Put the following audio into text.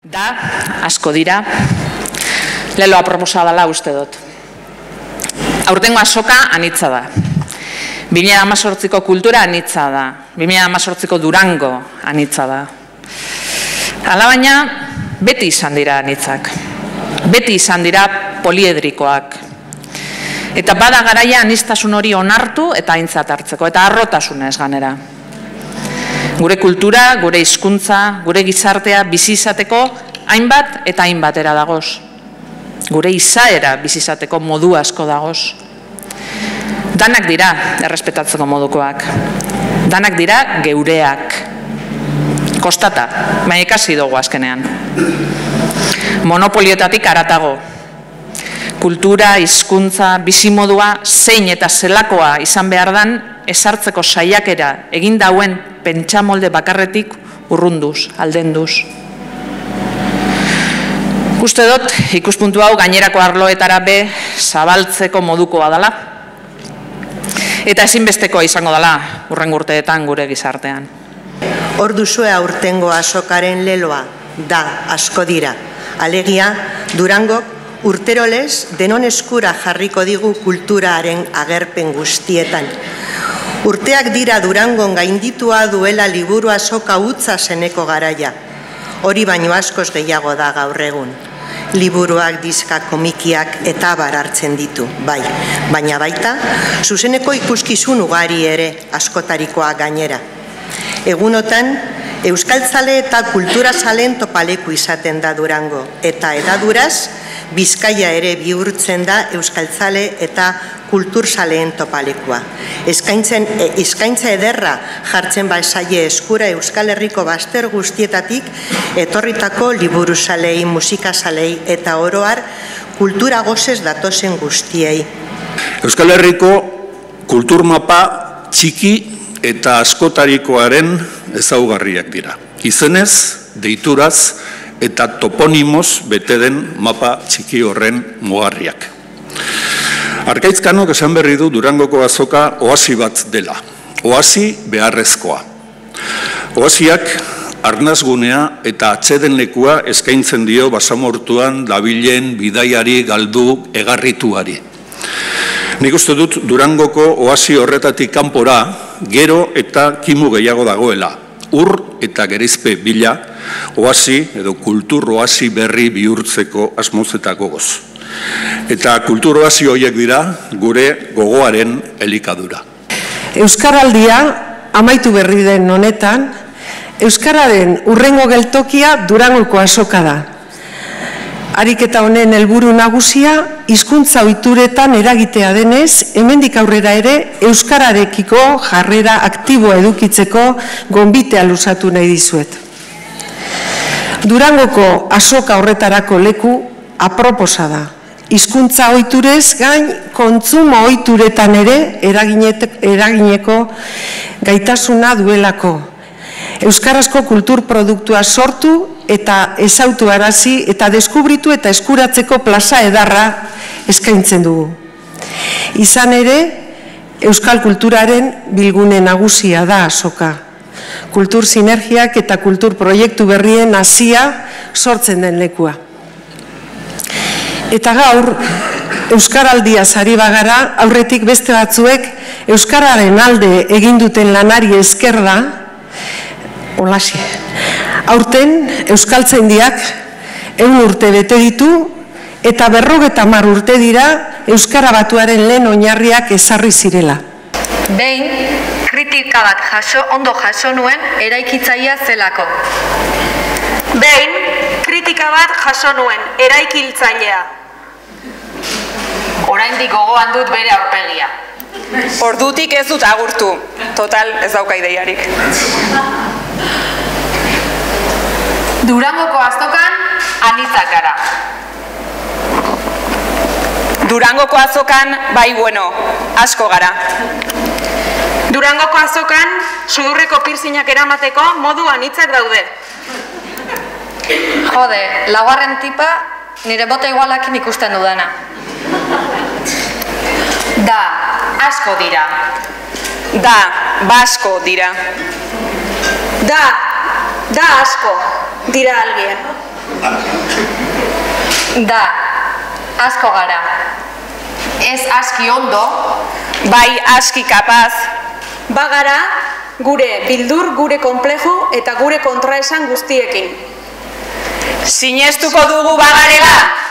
Da, asko dira, leloa proposa dela uste dut. Aurtengo azoka anitza da. 2018ko kultura anitza da. 2018ko Durango anitza da. Alabaina, beti izan dira anitzak. Beti izan dira poliedrikoak. Eta bada garaia aniztasun hori onartu eta aintzat hartzeko, eta harrotasunez ganera. Gure kultura, gure hizkuntza, gure gizartea bizi izateko hainbat eta hainbatera dagoz. Gure izaera bizi izateko modu asko dagoz. Danak dira errespetatzeko modukoak. Danak dira geureak. Kostata, baina ikasi dugu azkenean. Monopolioetatik haratago. Kultura, hizkuntza, bizimodua, zein eta zelakoa izan behar dan, ezartzeko saiakera egin dauen pentsamolde bakarretik urrunduz, aldenduz. Uste dut, ikuspuntu hau gainerako arloetara be zabaltzeko modukoa dela. Eta ezinbestekoa izango dela hurrengo urteetan gure gizartean. Hor duzue aurtengo azokaren leloa, da, asko dira. Alegia, Durangok urterolez denon eskura jarriko digu kulturaren agerpen guztietan. Urteak dira Durangon gainditua duela liburu azoka utza zeneko garaia. Hori baino askoz gehiago da gaur egun. Liburuak, diskak, komikiak eta abar hartzen ditu, bai. Baina baita, zuzeneko ikuskizun ugari ere, askotarikoa gainera. Egunotan, euskaltzale eta kulturazaleen topaleku izaten da Durango, eta edaduraz, Bizkaia ere bihurtzen da euskaltzale eta kulturzaleen topalekua. Eskaintza ederra jartzen bazaie eskura Euskal Herriko bazter guztietatik etorritako liburuzalei, musikazalei eta oroar kultura gozez datozen guztiei. Euskal Herriko kulturmapa txiki eta askotarikoaren ezaugarriak dira. Izenez, deituraz, eta toponimoz bete den mapa txiki horren mugarriak. Arkaitzkanok esan berri du Durangoko azoka oasi bat dela, oasi beharrezkoa. Oasiak arnazgunea eta atseden lekua eskaintzen dio basamortuan dabilen bidaiari galdu egarrituari. Nik uste dut Durangoko oasi horretatik kanpora gero eta kimu gehiago dagoela. Ur eta gerizpe bila, oasi edo kultur oasi berri bihurtzeko asmozetako goz. Eta kultur oasi horiek dira gure gogoaren elikadura. Euskaraldia amaitu berri den honetan, Euskararen hurrengo geltokia Durangoko azoka da. Ariketa honen helburu nagusia, hizkuntza ohituretan eragitea denez, hemendik aurrera ere euskararekiko jarrera aktiboa edukitzeko gonbitea luzatu nahi dizuet. Durangoko azoka horretarako leku aproposa da. Hizkuntza ohiturez gain kontsumo ohituretan ere eragineko gaitasuna duelako. Euskarazko kultur produktua sortu eta ezautuarazi eta deskubritu eta eskuratzeko plaza edarra eskaintzen dugu. Izan ere, euskal kulturaren bilgune nagusia da azoka. Kultur sinergiak eta kultur proiektu berrien hasia sortzen den lekua. Eta gaur, euskaraldiaz ari bagara, aurretik beste batzuek euskararen alde egin duten lanari esker da, holaxe. Aurten, euskaltzaindiak 100 urte bete ditu eta 50 urte dira euskara batuaren lehen oinarriak ezarri zirela. Behin, kritika bat ondo jaso nuen eraikitzailea zelako. Behin, kritika bat jaso nuen eraikiltzailea. Oraindik gogoan dut bere aurpegia. Ordutik ez dut agurtu, total ez dauka ideiarik. Durangoko azokan anitzak gara. Durangoko azokan, bai bueno, asko gara. Durangoko azokan sudurreko piercingak eramateko modu anitzak daude. Jode, laugarren tipa nire bota igualakin ikusten dudana. Da, asko dira. Da, basko dira. Da asko dira alguien. Da, asko gara. Ez aski ondo, bai aski kapaz. Bagara, gure bildur, gure konplejo eta gure kontraesan guztiekin. Sinestuko dugu bagarela!